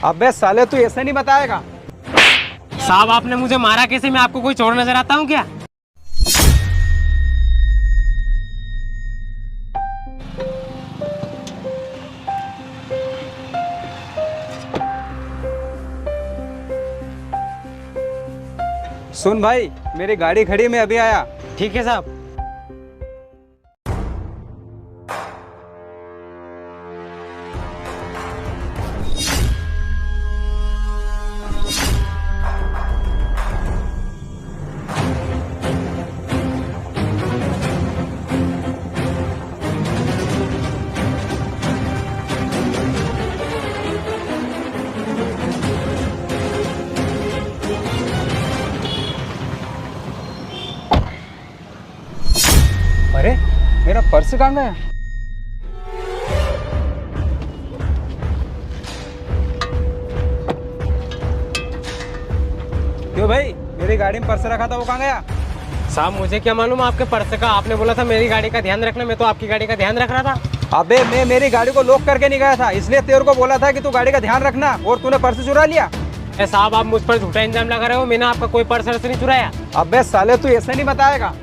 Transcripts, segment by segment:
अबे साले तू ऐसे नहीं बताएगा। साहब आपने मुझे मारा कैसे? मैं आपको कोई चोर नजर आता हूँ क्या? सुन भाई, मेरी गाड़ी खड़ी, मैं अभी आया। ठीक है साहब। अरे मेरा पर्स कहाँ गया? क्यों भाई, मेरी गाड़ी में पर्स रखा था, वो कहाँ गया? साहब मुझे क्या मालूम आपके पर्स का? आपने बोला था मेरी गाड़ी का ध्यान रखना, मैं तो आपकी गाड़ी का ध्यान रख रहा था। अबे मैं मेरी गाड़ी को लॉक करके नहीं गया था, इसलिए तेरे को बोला था कि तू गाड़ी का ध्यान रखना, और तूने पर्स चुरा लिया। साहब आप मुझ पर झूठा इल्जाम लगा रहे हो, मैंने आपका कोई पर्स नहीं चुराया। अबे साले तू ऐसे नहीं बताएगा।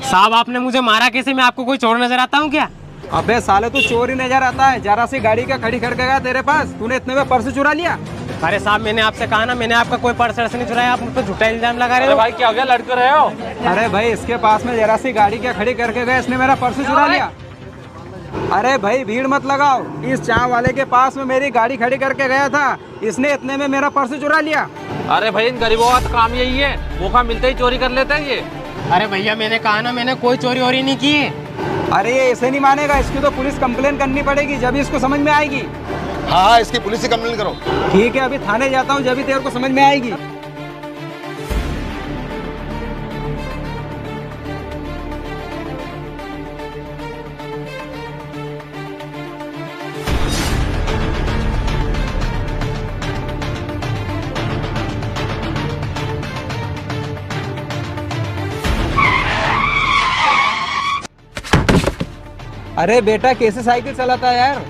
साहब आपने मुझे मारा कैसे? मैं आपको कोई चोर नजर आता हूँ क्या? अबे साले तू चोर ही नजर आता है, जरा सी गाड़ी का खड़ी करके गया तेरे पास, तूने इतने में पर्स चुरा लिया। अरे साहब मैंने आपसे कहा ना, मैंने आपका कोई पर्स नहीं चुराया, आप मुझ पर झूठा इल्जाम लगा रहे हो। भाई क्या हो गया, लड़के रहे हो? अरे भाई इसके पास में जरा सी गाड़ी क्या खड़ी करके गए, इसने मेरा पर्स चुरा लिया। अरे भाई भीड़ मत लगाओ, इस चाय वाले के पास में मेरी गाड़ी खड़ी करके गया था, इसने इतने में मेरा पर्स चुरा लिया। अरे भाई इन गरीबों का तो काम यही है, मौका मिलते ही चोरी कर लेते हैं ये। अरे भैया मैंने कहा ना, मैंने कोई चोरी वोरी नहीं की है। अरे ये ऐसे नहीं मानेगा, इसकी तो पुलिस कंप्लेन करनी पड़ेगी, जब इसको समझ में आएगी। हाँ इसकी पुलिस से कंप्लेन करो। ठीक है, अभी थाने जाता हूँ, जब भी तेरे को समझ में आएगी। अरे बेटा कैसे साइकिल चलाता है यार?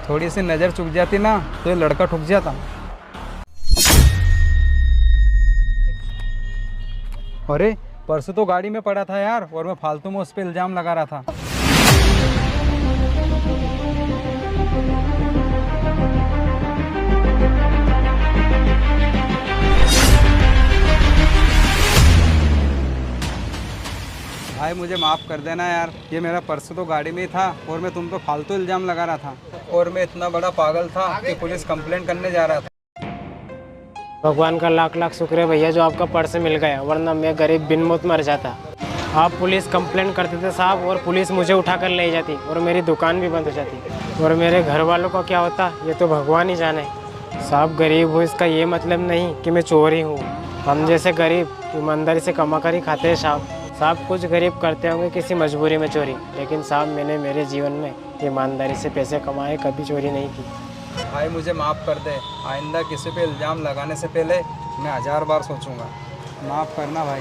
थोड़ी सी नजर चुक जाती ना तो ये लड़का ठुक जाता। अरे पर्स तो गाड़ी में पड़ा था यार, और मैं फालतू में उस पर इल्जाम लगा रहा था। भाई मुझे माफ़ कर देना यार, ये मेरा पर्स तो गाड़ी में ही था, और मैं तुम तो फालतू इल्ज़ाम लगा रहा था, और मैं इतना बड़ा पागल था कि पुलिस कंप्लेंट करने जा रहा था। भगवान का लाख लाख शुक्र है भैया जो आपका पर्स मिल गया, वरना मैं गरीब बिन मौत मर जाता। आप पुलिस कंप्लेंट करते थे साहब, और पुलिस मुझे उठा कर ले जाती, और मेरी दुकान भी बंद हो जाती, और मेरे घर वालों का क्या होता ये तो भगवान ही जाने। साहब गरीब हूँ इसका ये मतलब नहीं कि मैं चोर ही हूँ, हम जैसे गरीब ईमानदारी से कमा कर ही खाते हैं साहब। साहब कुछ गरीब करते होंगे किसी मजबूरी में चोरी, लेकिन साहब मैंने मेरे जीवन में ईमानदारी से पैसे कमाए, कभी चोरी नहीं की। भाई मुझे माफ़ कर दे, आइंदा किसी पे इल्ज़ाम लगाने से पहले मैं 1000 बार सोचूंगा। माफ़ करना भाई।